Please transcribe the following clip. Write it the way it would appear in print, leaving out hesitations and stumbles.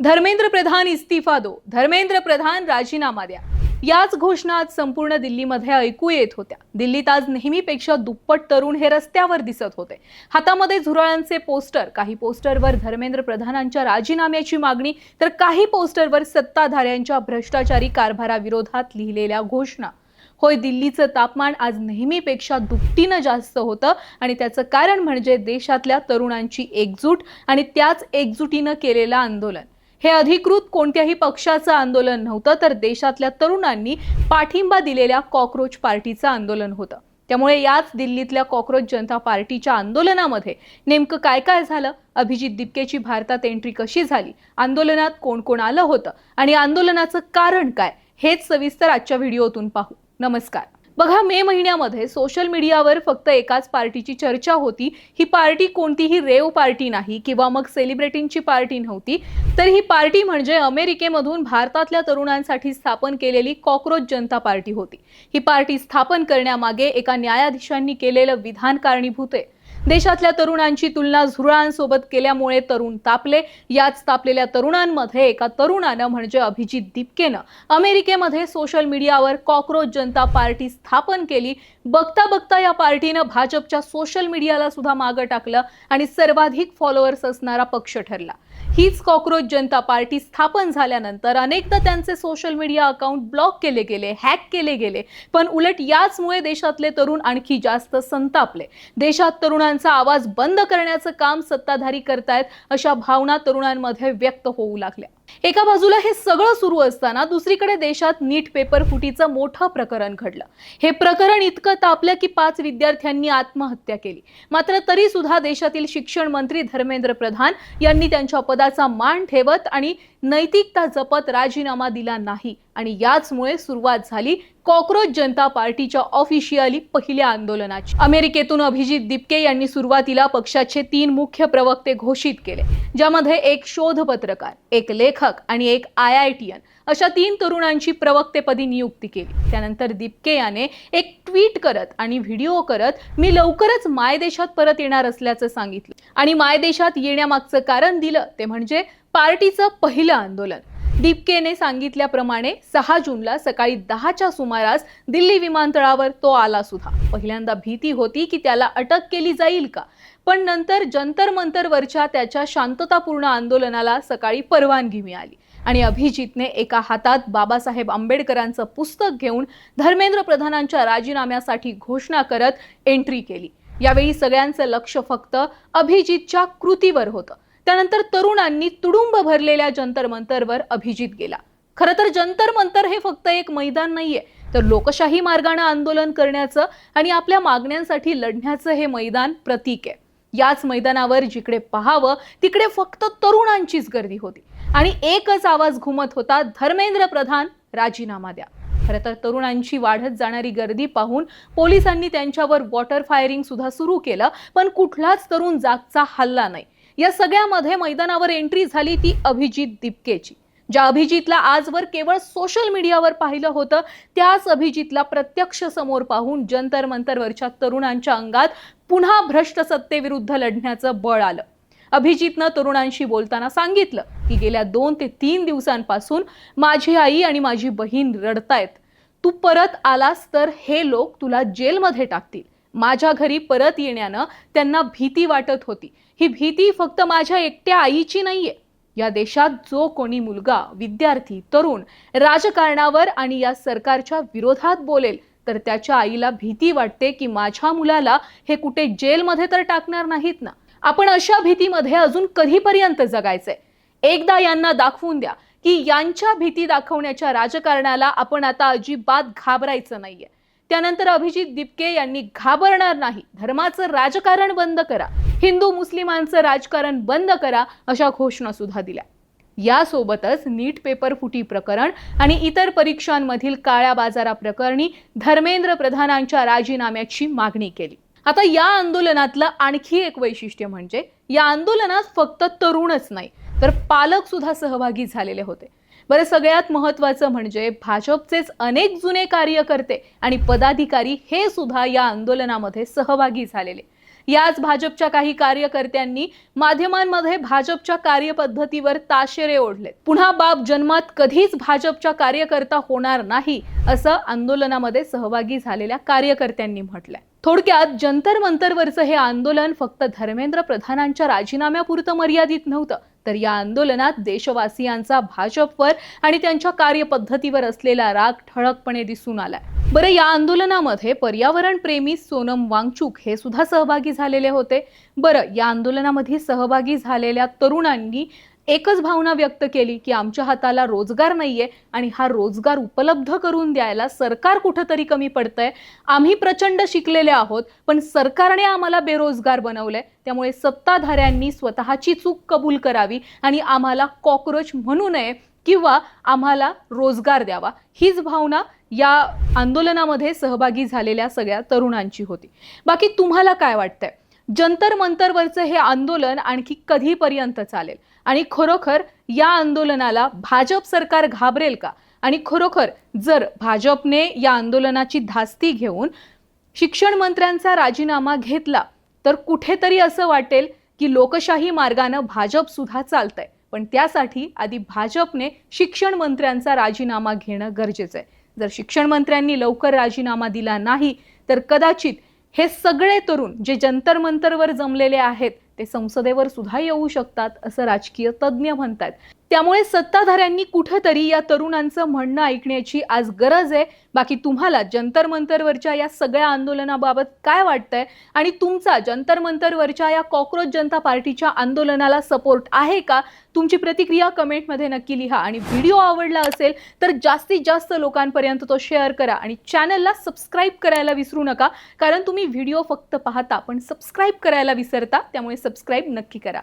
धर्मेंद्र प्रधान इस्तीफा दो, धर्मेंद्र प्रधान राजीनामा द्या, याच घोषणा आज संपूर्ण दिल्लीमध्ये ऐकू येत होत्या। दिल्लीत आज नेहमीपेक्षा दुप्पट तरुण हे रस्त्यावर दिसत होते। हातामध्ये झुरळांचे पोस्टर, काही पोस्टरवर धर्मेंद्र प्रधानांच्या राजीनाम्याची मागणी, तर काही पोस्टरवर सत्ताधाऱ्यांच्या भ्रष्टाचारी कारभाराविरोधात लिहिलेल्या घोषणा। होय, दिल्लीचं तापमान आज नेहमीपेक्षा दुपटीनं जास्त होतं आणि त्याचं कारण म्हणजे देशातल्या तरुणांची एकजूट आणि त्याच एकजुटीनं केलेलं आंदोलन। हे अधिकृत कोणत्याही पक्षाचं आंदोलन नव्हतं, तर देशातल्या तरुणांनी पाठिंबा दिलेल्या कॉकरोच पार्टीचं आंदोलन होतं। त्यामुळे याच दिल्लीतल्या कॉकरोच जनता पार्टीच्या आंदोलनामध्ये नेमकं काय काय झालं, अभिजित दिपकेची भारतात एंट्री कशी झाली, आंदोलनात कोण कोण आलं होतं आणि आंदोलनाचं कारण काय, हेच सविस्तर आजच्या व्हिडिओतून पाहू। नमस्कार। बघा, मे महिन्यामध्ये सोशल मीडियावर फक्त एकाच पार्टीची चर्चा होती। ही पार्टी कोणतीही रेव पार्टी नाही किंवा मग सेलिब्रिटींची पार्टी नव्हती, तर ही पार्टी म्हणजे अमेरिकेमधून भारतातल्या तरुणांसाठी स्थापन केलेली कॉकरोच जनता पार्टी होती। ही पार्टी स्थापन करण्यामागे एका न्यायाधीशांनी केलेलं विधान कारणीभूत आहे। देशातल्या तरुणांची तुलना झुरळांसोबत केल्यामुळे तरुण तापले। याच तापलेल्या तरुणांमध्ये एका तरुणानं म्हणजे अभिजित दिपकेनं अमेरिकेमध्ये सोशल मीडियावर कॉकरोच जनता पार्टी स्थापन केली। बघता बघता या पार्टीनं भाजपच्या सोशल मीडियाला सुद्धा मागं टाकलं आणि सर्वाधिक फॉलोअर्स असणारा पक्ष ठरला। हीच कॉकरोच जनता पार्टी स्थापन झाल्यानंतर अनेकदा त्यांचे सोशल मीडिया अकाउंट ब्लॉक केले गेले, हॅक केले गेले, पण उलट याचमुळे देशातले तरुण आणखी जास्त संतापले। देशात तरुणांचा आवाज बंद करण्याचं काम सत्ताधारी करतायत, अशा भावना तरुणांमध्ये व्यक्त होऊ लागल्या। एका बाजूला हे सगळं सुरू असताना दुसरीकडे देशात नीट पेपर फुटीचं मोठं प्रकरण घडलं। हे प्रकरण इतकं तापलं की 5 विद्यार्थ्यांनी आत्महत्या केली। मात्र तरी सुद्धा देशातील शिक्षण मंत्री धर्मेंद्र प्रधान यांनी त्यांच्या पदाचा मान ठेवत आणि नैतिकता जपत राजीनामा दिला नाही आणि याचमुळे सुरुवात झाली कॉकरोच जनता पार्टीच्या ऑफिशियली पहिल्या आंदोलनाची। अमेरिकेतून अभिजित दिपके यांनी सुरुवातीला पक्षाचे 3 मुख्य प्रवक्ते घोषित केले, ज्यामध्ये एक शोध पत्रकार, एक लेखक आणि एक IITian अशा 3 तरुणांची प्रवक्तेपदी नियुक्ती केली। त्यानंतर दिपके याने एक ट्विट करत आणि व्हिडिओ करत मी लवकरच मायदेशात परत येणार असल्याचं सांगितलं आणि मायदेशात येण्यामागचं कारण दिलं ते म्हणजे पार्टीचं पहिलं आंदोलन। दिपकेने सांगितल्याप्रमाणे 6 जूनला सकाळी 10च्या सुमारास दिल्ली विमानतळावर तो आला सुद्धा। पहिल्यांदा भीती होती की त्याला अटक केली जाईल का, पण नंतर जंतर मंतरवरच्या त्याच्या शांततापूर्ण आंदोलनाला सकाळी परवानगी मिळाली आणि अभिजितने एका हातात बाबासाहेब आंबेडकरांचं पुस्तक घेऊन धर्मेंद्र प्रधानांच्या राजीनाम्यासाठी घोषणा करत एंट्री केली। यावेळी सगळ्यांचं लक्ष फक्त अभिजितच्या कृतीवर होतं। त्यानंतर तरुणांनी तुडुंब भरलेल्या जंतर मंतरवर अभिजित गेला। खरं तर जंतर मंतर हे फक्त एक मैदान नाहीये, तर लोकशाही मार्गाने आंदोलन करण्याचं आणि आपल्या मागण्यांसाठी लढण्याचं हे मैदान प्रतीक आहे। याच मैदानावर जिकडे पाहावं तिकडे फक्त तरुणांचीच गर्दी होती आणि एकच आवाज घुमत होता, धर्मेंद्र प्रधान राजीनामा द्या। खरं तर तरुणांची वाढत जाणारी गर्दी पाहून पोलिसांनी त्यांच्यावर वॉटर फायरिंग सुद्धा सुरू केलं, पण कुठलाच तरुण जागचा हल्ला नाही। या सगळ्यामध्ये मैदानावर एंट्री झाली ती अभिजित दिपकेची। ज्या अभिजितला आजवर केवळ सोशल मीडियावर पाहिलं होतं, त्याच अभिजितला प्रत्यक्ष समोर पाहून जंतर मंतरवरच्या तरुणांच्या अंगात पुन्हा भ्रष्ट सत्तेविरुद्ध लढण्याचं बळ आलं। अभिजितनं तरुणांशी बोलताना सांगितलं की गेल्या 2 ते 3 दिवसांपासून माझी आई आणि माझी बहीण रडतायत। तू परत आलास तर हे लोक तुला जेलमध्ये टाकतील। माझ्या घरी परत येण्यानं त्यांना भीती वाटत होती। ही भीती फक्त माझ्या एकट्या आईची नाहीये। या देशात जो कोणी मुलगा, विद्यार्थी, तरुण राजकारणावर आणि या सरकारच्या विरोधात बोलेल, तर त्याच्या आईला भीती वाटते की माझ्या मुलाला हे कुठे जेलमध्ये तर टाकणार नाहीत ना। आपण अशा भीतीमध्ये अजून कधीपर्यंत जगायचंय? एकदा यांना दाखवून द्या की यांच्या भीती दाखवण्याच्या राजकारणाला आपण आता अजिबात घाबरायचं नाहीये। त्यानंतर अभिजित दिपके यांनी घाबरणार नाही, धर्माचं राजकारण बंद करा, हिंदू मुस्लिमांचं राजकारण बंद करा, अशा घोषणा सुद्धा दिल्या। यासोबतच नीट पेपर फुटी प्रकरण आणि इतर परीक्षांमधील काळ्या बाजारा प्रकरणी धर्मेंद्र प्रधानांच्या राजीनाम्याची मागणी केली। आता या आंदोलनातलं आणखी एक वैशिष्ट्य म्हणजे या आंदोलनात फक्त तरुणच नाही, तर पालक सुद्धा सहभागी झालेले होते। बरं, सगळ्यात महत्त्वाचं म्हणजे भाजपचेच अनेक जुने कार्यकर्ते आणि पदाधिकारी हे सुद्धा या आंदोलनामध्ये सहभागी झालेले। याच भाजपच्या काही कार्यकर्त्यांनी माध्यमांमध्ये भाजपच्या कार्यपद्धतीवर ताशेरे ओढले. पुन्हा बाप जन्मात कधीच भाजपच्या कार्यकर्ता होणार नाही असं आंदोलनामध्ये सहभागी झालेल्या कार्यकर्त्यांनी म्हटलंय. थोडक्यात जंतर मंतरवरचं हे आंदोलन फक्त धर्मेंद्र प्रधानांच्या राजीनाम्यापुरतं मर्यादित नव्हतं, तर या आंदोलनात देशवासियांचा भाजपवर आणि त्यांच्या कार्यपद्धतीवर असलेला राग ठळकपणे दिसून आलाय. बरं, या आंदोलनामध्ये पर्यावरण प्रेमी सोनम वांगचुक हे सुद्धा सहभागी झालेले होते. बरं, या आंदोलनामध्ये सहभागी झालेल्या तरुणांनी एकच भावना व्यक्त केली की आमच्या हाताला रोजगार नाहीये आणि हा रोजगार उपलब्ध करून द्यायला सरकार कुठेतरी कमी पडतंय. आम्ही प्रचंड शिकलेले आहोत, पण सरकारने आम्हाला बेरोजगार बनवलंय. त्यामुळे सत्ताधाऱ्यांनी स्वतःची चूक कबूल करावी आणि आम्हाला कॉकरोच म्हणू नये किंवा आम्हाला रोजगार द्यावा. हीच भावना या आंदोलनामध्ये सहभागी झालेल्या सगळ्या तरुणांची होती. बाकी तुम्हाला काय वाटतंय? जंतर मंतरवरचं हे आंदोलन आणखी कधीपर्यंत चालेल आणि खरोखर या आंदोलनाला भाजप सरकार घाबरेल का? आणि खरोखर जर भाजपने या आंदोलनाची धास्ती घेऊन शिक्षण मंत्र्यांचा राजीनामा घेतला तर कुठेतरी असं वाटेल की लोकशाही मार्गाने भाजप सुद्धा चालतंय. पण त्यासाठी आधी भाजपने शिक्षण मंत्र्यांचा राजीनामा घेणं गरजेचं आहे. जर शिक्षण मंत्र्यांनी लवकर राजीनामा दिला नाही तर कदाचित हे सगळे तरुण जे जंतर मंतरवर जमलेले आहेत ते संसदेवर सुद्धा येऊ शकतात असं राजकीय तज्ज्ञ म्हणतात. त्यामुळे सत्ताधाऱ्यांनी कुठेतरी या तरुणांचं म्हणणं ऐकण्याची आज गरज आहे. बाकी तुम्हाला जंतर मंतरवरच्या या सगळ्या आंदोलनाबाबत काय वाटतंय आणि तुमचा जंतर मंतरवरच्या या कॉकरोच जनता पार्टीच्या आंदोलनाला सपोर्ट आहे का? तुमची प्रतिक्रिया कमेंटमध्ये नक्की लिहा आणि व्हिडिओ आवडला असेल तर जास्तीत जास्त लोकांपर्यंत तो शेअर करा आणि चॅनलला सबस्क्राईब करायला विसरू नका, कारण तुम्ही व्हिडिओ फक्त पाहता पण सबस्क्राईब करायला विसरता. त्यामुळे सबस्क्राईब नक्की करा.